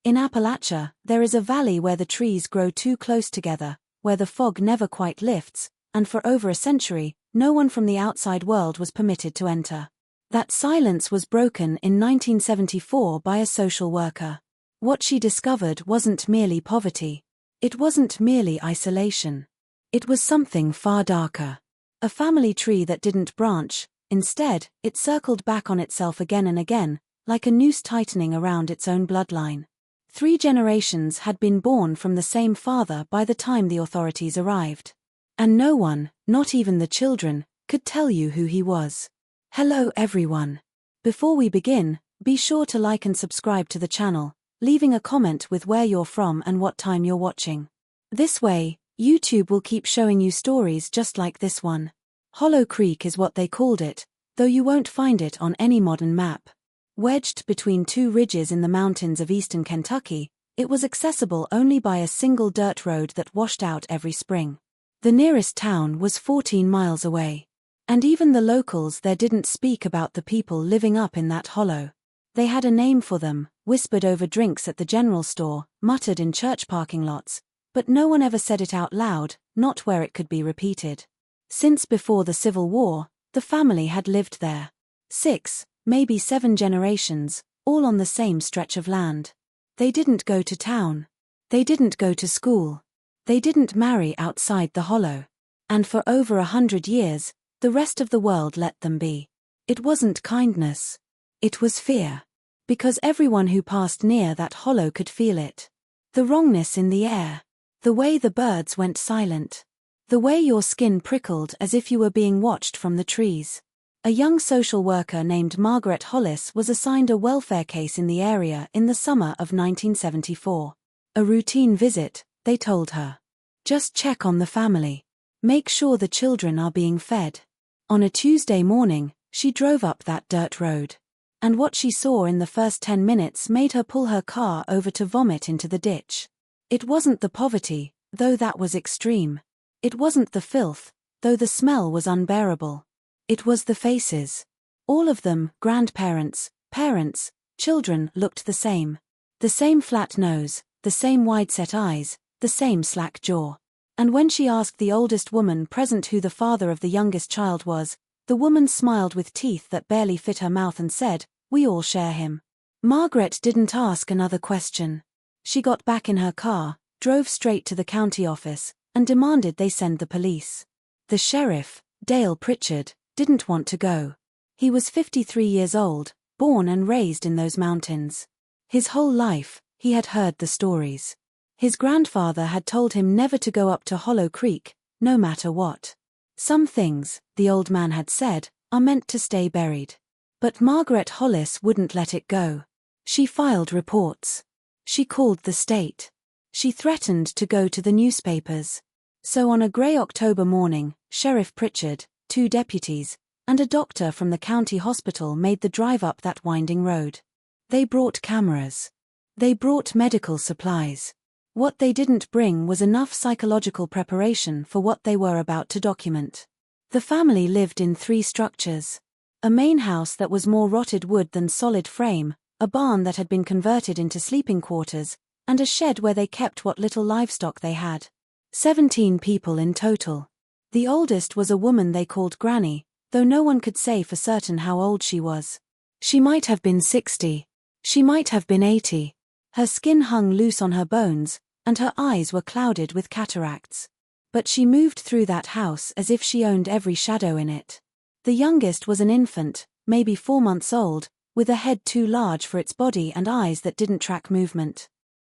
In Appalachia, there is a valley where the trees grow too close together, where the fog never quite lifts, and for over a century, no one from the outside world was permitted to enter. That silence was broken in 1974 by a social worker. What she discovered wasn't merely poverty. It wasn't merely isolation. It was something far darker. A family tree that didn't branch. Instead, it circled back on itself again and again, like a noose tightening around its own bloodline. 3 generations had been born from the same father by the time the authorities arrived. And no one, not even the children, could tell you who he was. Hello everyone. Before we begin, be sure to like and subscribe to the channel, leaving a comment with where you're from and what time you're watching. This way, YouTube will keep showing you stories just like this one. Hollow Creek is what they called it, though you won't find it on any modern map. Wedged between 2 ridges in the mountains of eastern Kentucky, it was accessible only by a single dirt road that washed out every spring. The nearest town was 14 miles away. And even the locals there didn't speak about the people living up in that hollow. They had a name for them, whispered over drinks at the general store, muttered in church parking lots, but no one ever said it out loud, not where it could be repeated. Since before the Civil War, the family had lived there. 6, maybe 7 generations, all on the same stretch of land. They didn't go to town. They didn't go to school. They didn't marry outside the hollow. And for over 100 years, the rest of the world let them be. It wasn't kindness. It was fear. Because everyone who passed near that hollow could feel it. The wrongness in the air. The way the birds went silent. The way your skin prickled as if you were being watched from the trees. A young social worker named Margaret Hollis was assigned a welfare case in the area in the summer of 1974. A routine visit, they told her. Just check on the family. Make sure the children are being fed. On a Tuesday morning, she drove up that dirt road. And what she saw in the first 10 minutes made her pull her car over to vomit into the ditch. It wasn't the poverty, though that was extreme. It wasn't the filth, though the smell was unbearable. It was the faces. All of them, grandparents, parents, children, looked the same. The same flat nose, the same wide-set eyes, the same slack jaw. And when she asked the oldest woman present who the father of the youngest child was, the woman smiled with teeth that barely fit her mouth and said, "We all share him." Margaret didn't ask another question. She got back in her car, drove straight to the county office, and demanded they send the police. The sheriff, Dale Pritchard, didn't want to go. He was 53 years old, born and raised in those mountains. His whole life, he had heard the stories. His grandfather had told him never to go up to Hollow Creek, no matter what. Some things, the old man had said, are meant to stay buried. But Margaret Hollis wouldn't let it go. She filed reports. She called the state. She threatened to go to the newspapers. So on a grey October morning, Sheriff Pritchard, 2 deputies, and a doctor from the county hospital made the drive up that winding road. They brought cameras. They brought medical supplies. What they didn't bring was enough psychological preparation for what they were about to document. The family lived in 3 structures. A main house that was more rotted wood than solid frame, a barn that had been converted into sleeping quarters, and a shed where they kept what little livestock they had. 17 people in total. The oldest was a woman they called Granny, though no one could say for certain how old she was. She might have been 60. She might have been 80. Her skin hung loose on her bones, and her eyes were clouded with cataracts. But she moved through that house as if she owned every shadow in it. The youngest was an infant, maybe 4 months old, with a head too large for its body and eyes that didn't track movement.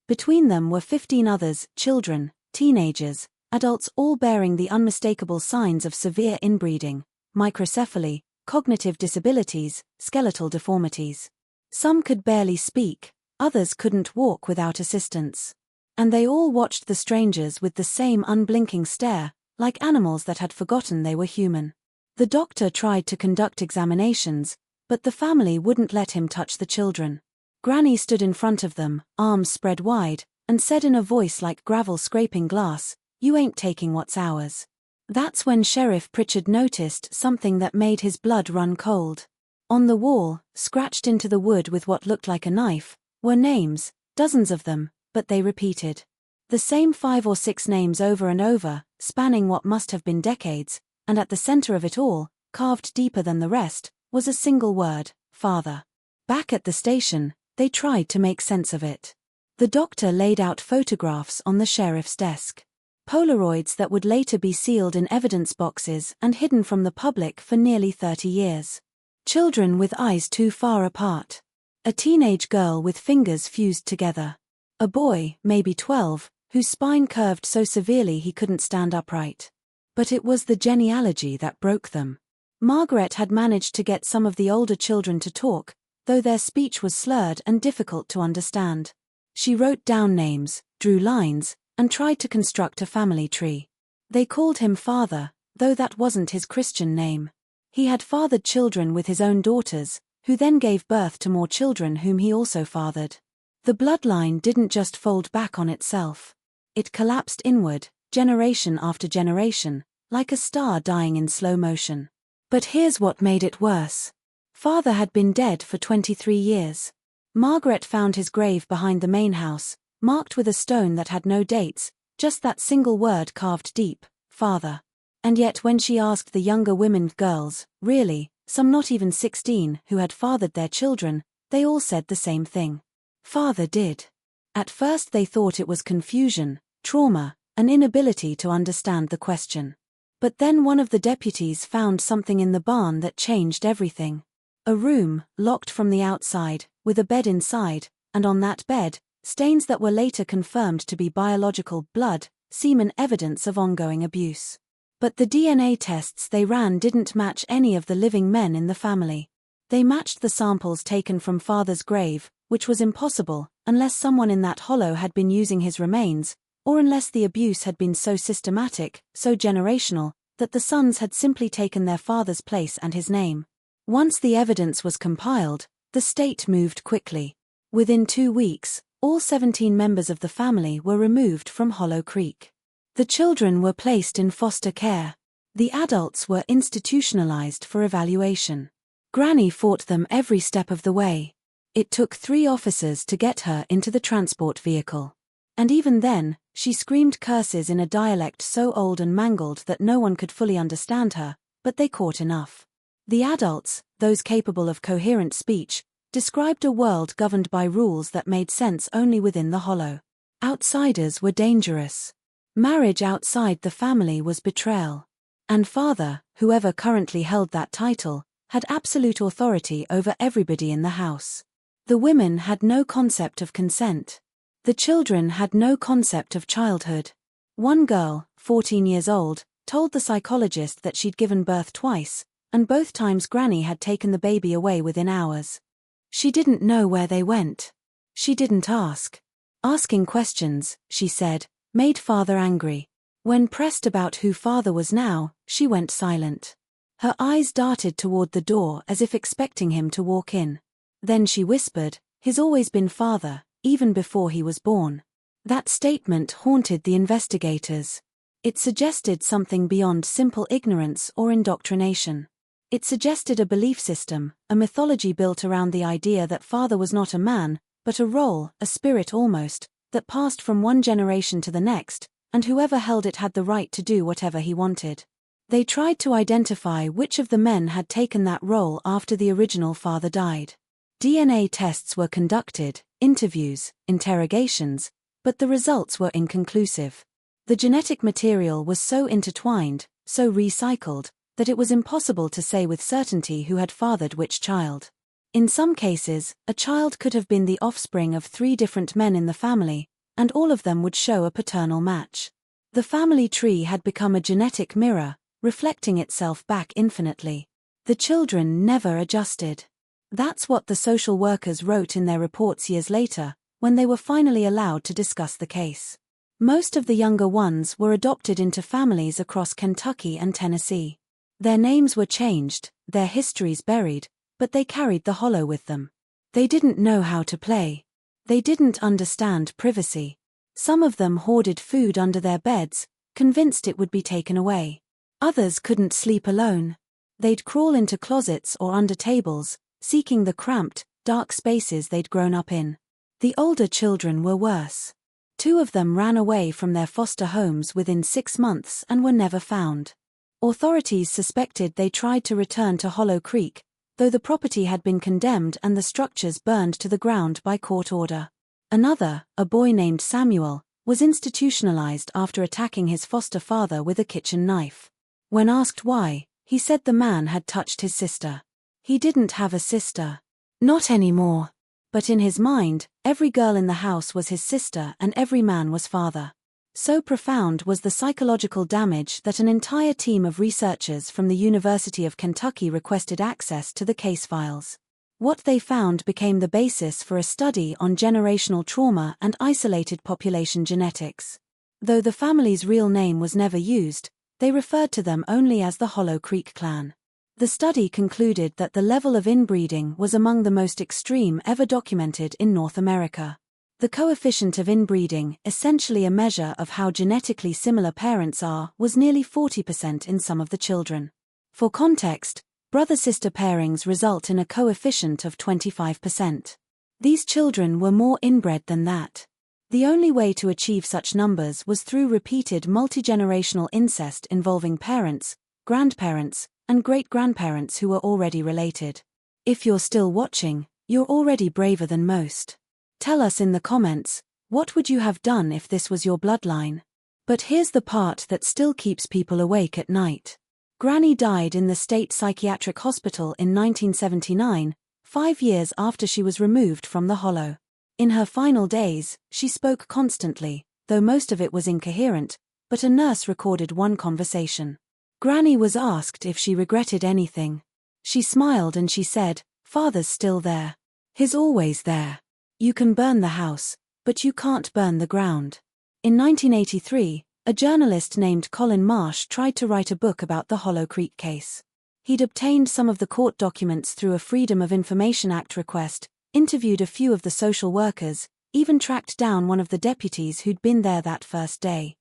Between them were 15 others, children, teenagers, adults, all bearing the unmistakable signs of severe inbreeding, microcephaly, cognitive disabilities, skeletal deformities. Some could barely speak, others couldn't walk without assistance. And they all watched the strangers with the same unblinking stare, like animals that had forgotten they were human. The doctor tried to conduct examinations, but the family wouldn't let him touch the children. Granny stood in front of them, arms spread wide, and said in a voice like gravel scraping glass, "You ain't taking what's ours." That's when Sheriff Pritchard noticed something that made his blood run cold. On the wall, scratched into the wood with what looked like a knife, were names, dozens of them, but they repeated. The same 5 or 6 names over and over, spanning what must have been decades, and at the center of it all, carved deeper than the rest, was a single word, father. Back at the station, they tried to make sense of it. The doctor laid out photographs on the sheriff's desk. Polaroids that would later be sealed in evidence boxes and hidden from the public for nearly 30 years. Children with eyes too far apart. A teenage girl with fingers fused together. A boy, maybe 12, whose spine curved so severely he couldn't stand upright. But it was the genealogy that broke them. Margaret had managed to get some of the older children to talk, though their speech was slurred and difficult to understand. She wrote down names, drew lines, and tried to construct a family tree. They called him father, though that wasn't his Christian name. He had fathered children with his own daughters, who then gave birth to more children whom he also fathered. The bloodline didn't just fold back on itself. It collapsed inward, generation after generation, like a star dying in slow motion. But here's what made it worse. Father had been dead for 23 years. Margaret found his grave behind the main house, marked with a stone that had no dates, just that single word carved deep, father. And yet when she asked the younger women, girls, really, some not even 16, who had fathered their children, they all said the same thing. Father did. At first they thought it was confusion, trauma, an inability to understand the question. But then one of the deputies found something in the barn that changed everything. A room, locked from the outside, with a bed inside, and on that bed, stains that were later confirmed to be biological blood, semen evidence of ongoing abuse. But the DNA tests they ran didn't match any of the living men in the family. They matched the samples taken from father's grave, which was impossible, unless someone in that hollow had been using his remains, or unless the abuse had been so systematic, so generational, that the sons had simply taken their father's place and his name. Once the evidence was compiled, the state moved quickly. Within 2 weeks, all 17 members of the family were removed from Hollow Creek. The children were placed in foster care. The adults were institutionalized for evaluation. Granny fought them every step of the way. It took 3 officers to get her into the transport vehicle. And even then, she screamed curses in a dialect so old and mangled that no one could fully understand her, but they caught enough. The adults, those capable of coherent speech, described a world governed by rules that made sense only within the hollow. Outsiders were dangerous. Marriage outside the family was betrayal. And father, whoever currently held that title, had absolute authority over everybody in the house. The women had no concept of consent. The children had no concept of childhood. One girl, 14 years old, told the psychologist that she'd given birth twice, and both times Granny had taken the baby away within hours. She didn't know where they went. She didn't ask. Asking questions, she said, made father angry. When pressed about who father was now, she went silent. Her eyes darted toward the door as if expecting him to walk in. Then she whispered, "He's always been father, even before he was born." That statement haunted the investigators. It suggested something beyond simple ignorance or indoctrination. It suggested a belief system, a mythology built around the idea that father was not a man, but a role, a spirit almost, that passed from one generation to the next, and whoever held it had the right to do whatever he wanted. They tried to identify which of the men had taken that role after the original father died. DNA tests were conducted, interviews, interrogations, but the results were inconclusive. The genetic material was so intertwined, so recycled, that it was impossible to say with certainty who had fathered which child. In some cases, a child could have been the offspring of 3 different men in the family, and all of them would show a paternal match. The family tree had become a genetic mirror, reflecting itself back infinitely. The children never adjusted. That's what the social workers wrote in their reports years later, when they were finally allowed to discuss the case. Most of the younger ones were adopted into families across Kentucky and Tennessee. Their names were changed, their histories buried, but they carried the hollow with them. They didn't know how to play. They didn't understand privacy. Some of them hoarded food under their beds, convinced it would be taken away. Others couldn't sleep alone. They'd crawl into closets or under tables, seeking the cramped, dark spaces they'd grown up in. The older children were worse. 2 of them ran away from their foster homes within 6 months and were never found. Authorities suspected they tried to return to Hollow Creek, though the property had been condemned and the structures burned to the ground by court order. Another, a boy named Samuel, was institutionalized after attacking his foster father with a kitchen knife. When asked why, he said the man had touched his sister. He didn't have a sister. Not anymore. But in his mind, every girl in the house was his sister and every man was father. So profound was the psychological damage that an entire team of researchers from the University of Kentucky requested access to the case files. What they found became the basis for a study on generational trauma and isolated population genetics. Though the family's real name was never used, they referred to them only as the Hollow Creek clan. The study concluded that the level of inbreeding was among the most extreme ever documented in North America. The coefficient of inbreeding, essentially a measure of how genetically similar parents are, was nearly 40% in some of the children. For context, brother-sister pairings result in a coefficient of 25%. These children were more inbred than that. The only way to achieve such numbers was through repeated multigenerational incest involving parents, grandparents, and great-grandparents who were already related. If you're still watching, you're already braver than most. Tell us in the comments, what would you have done if this was your bloodline? But here's the part that still keeps people awake at night. Granny died in the state psychiatric hospital in 1979, 5 years after she was removed from the Hollow. In her final days, she spoke constantly, though most of it was incoherent, but a nurse recorded one conversation. Granny was asked if she regretted anything. She smiled and she said, "Father's still there. He's always there. You can burn the house, but you can't burn the ground." In 1983, a journalist named Colin Marsh tried to write a book about the Hollow Creek case. He'd obtained some of the court documents through a Freedom of Information Act request, interviewed a few of the social workers, even tracked down one of the deputies who'd been there that first day.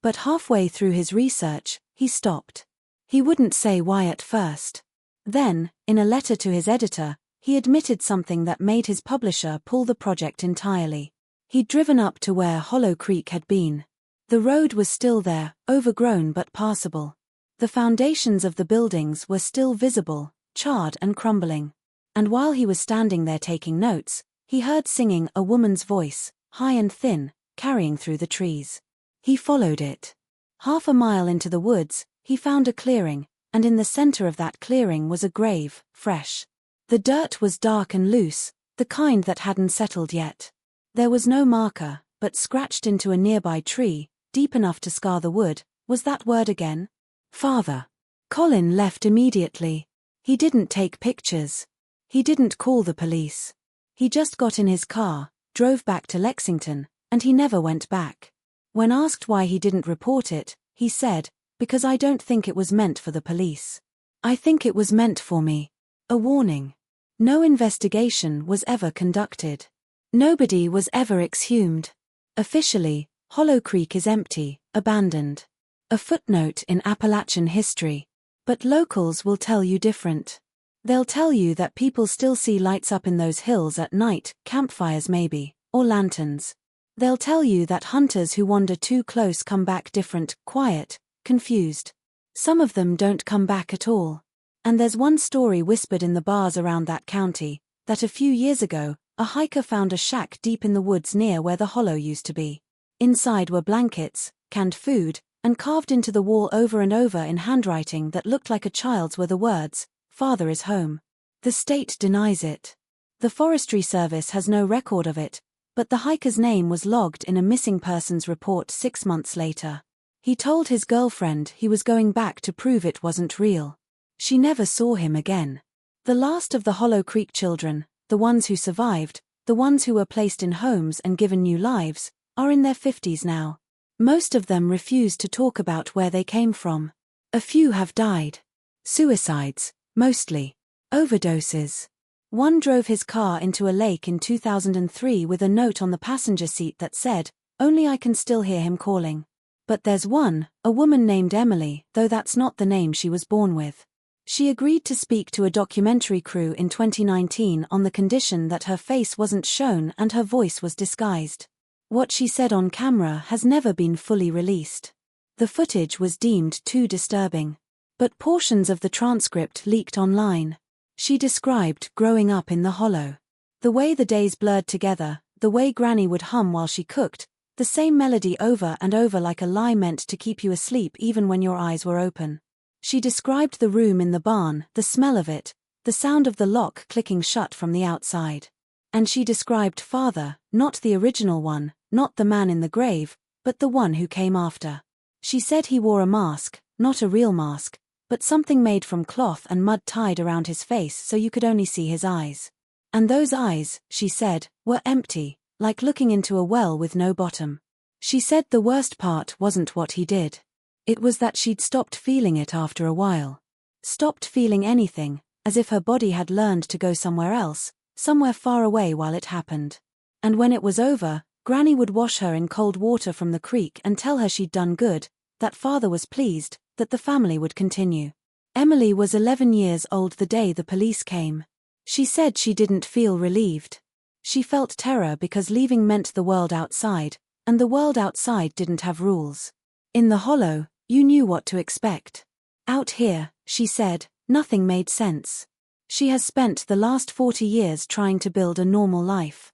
But halfway through his research, he stopped. He wouldn't say why at first. Then, in a letter to his editor, he admitted something that made his publisher pull the project entirely. He'd driven up to where Hollow Creek had been. The road was still there, overgrown but passable. The foundations of the buildings were still visible, charred and crumbling. And while he was standing there taking notes, he heard singing a woman's voice, high and thin, carrying through the trees. He followed it. Half a mile into the woods, he found a clearing, and in the center of that clearing was a grave, fresh. The dirt was dark and loose, the kind that hadn't settled yet. There was no marker, but scratched into a nearby tree, deep enough to scar the wood, was that word again? Father. Colin left immediately. He didn't take pictures. He didn't call the police. He just got in his car, drove back to Lexington, and he never went back. When asked why he didn't report it, he said, "Because I don't think it was meant for the police. I think it was meant for me." A warning. No investigation was ever conducted. Nobody was ever exhumed. Officially, Hollow Creek is empty, abandoned. A footnote in Appalachian history. But locals will tell you different. They'll tell you that people still see lights up in those hills at night, campfires maybe, or lanterns. They'll tell you that hunters who wander too close come back different, quiet, confused. Some of them don't come back at all. And there's one story whispered in the bars around that county, that a few years ago, a hiker found a shack deep in the woods near where the hollow used to be. Inside were blankets, canned food, and carved into the wall over and over in handwriting that looked like a child's were the words, "Father is home." The state denies it. The Forestry Service has no record of it, but the hiker's name was logged in a missing persons report 6 months later. He told his girlfriend he was going back to prove it wasn't real. She never saw him again. The last of the Hollow Creek children, the ones who survived, the ones who were placed in homes and given new lives, are in their 50s now. Most of them refuse to talk about where they came from. A few have died. Suicides, mostly. Overdoses. One drove his car into a lake in 2003 with a note on the passenger seat that said, "Only I can still hear him calling." But there's one, a woman named Emily, though that's not the name she was born with. She agreed to speak to a documentary crew in 2019 on the condition that her face wasn't shown and her voice was disguised. What she said on camera has never been fully released. The footage was deemed too disturbing. But portions of the transcript leaked online. She described growing up in the hollow. The way the days blurred together, the way Granny would hum while she cooked, the same melody over and over like a lie meant to keep you asleep even when your eyes were open. She described the room in the barn, the smell of it, the sound of the lock clicking shut from the outside. And she described Father, not the original one, not the man in the grave, but the one who came after. She said he wore a mask, not a real mask, but something made from cloth and mud tied around his face so you could only see his eyes. And those eyes, she said, were empty, like looking into a well with no bottom. She said the worst part wasn't what he did. It was that she'd stopped feeling it after a while. Stopped feeling anything, as if her body had learned to go somewhere else, somewhere far away while it happened. And when it was over, Granny would wash her in cold water from the creek and tell her she'd done good, that Father was pleased, that the family would continue. Emily was 11 years old the day the police came. She said she didn't feel relieved. She felt terror because leaving meant the world outside, and the world outside didn't have rules. In the hollow, you knew what to expect. Out here, she said, nothing made sense. She has spent the last 40 years trying to build a normal life.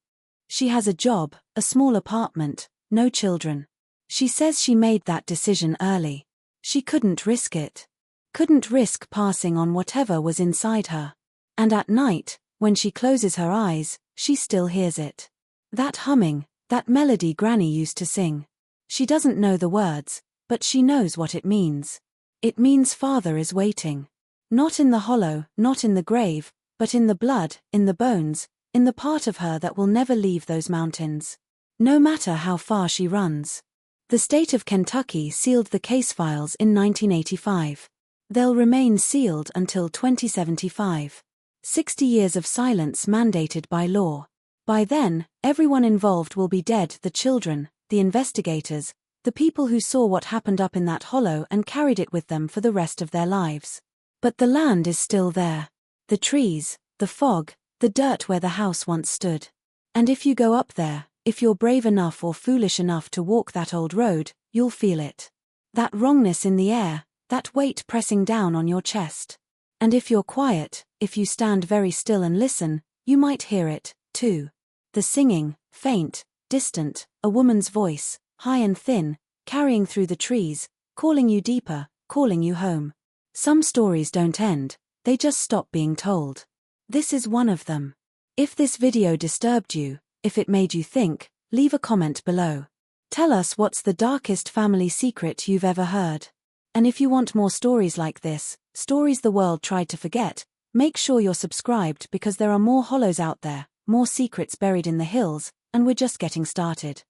She has a job, a small apartment, no children. She says she made that decision early. She couldn't risk it. Couldn't risk passing on whatever was inside her. And at night, when she closes her eyes, she still hears it. That humming, that melody Granny used to sing. She doesn't know the words, but she knows what it means. It means Father is waiting. Not in the hollow, not in the grave, but in the blood, in the bones, in the part of her that will never leave those mountains. No matter how far she runs. The state of Kentucky sealed the case files in 1985. They'll remain sealed until 2075. 60 years of silence mandated by law. By then, everyone involved will be dead: the children, the investigators, the people who saw what happened up in that hollow and carried it with them for the rest of their lives. But the land is still there. The trees, the fog, the dirt where the house once stood. And if you go up there, if you're brave enough or foolish enough to walk that old road, you'll feel it. That wrongness in the air, that weight pressing down on your chest. And if you're quiet, if you stand very still and listen, you might hear it, too. The singing, faint, distant, a woman's voice, high and thin, carrying through the trees, calling you deeper, calling you home. Some stories don't end, they just stop being told. This is one of them. If this video disturbed you, if it made you think, leave a comment below. Tell us what's the darkest family secret you've ever heard. And if you want more stories like this, stories the world tried to forget, make sure you're subscribed because there are more hollows out there, more secrets buried in the hills, and we're just getting started.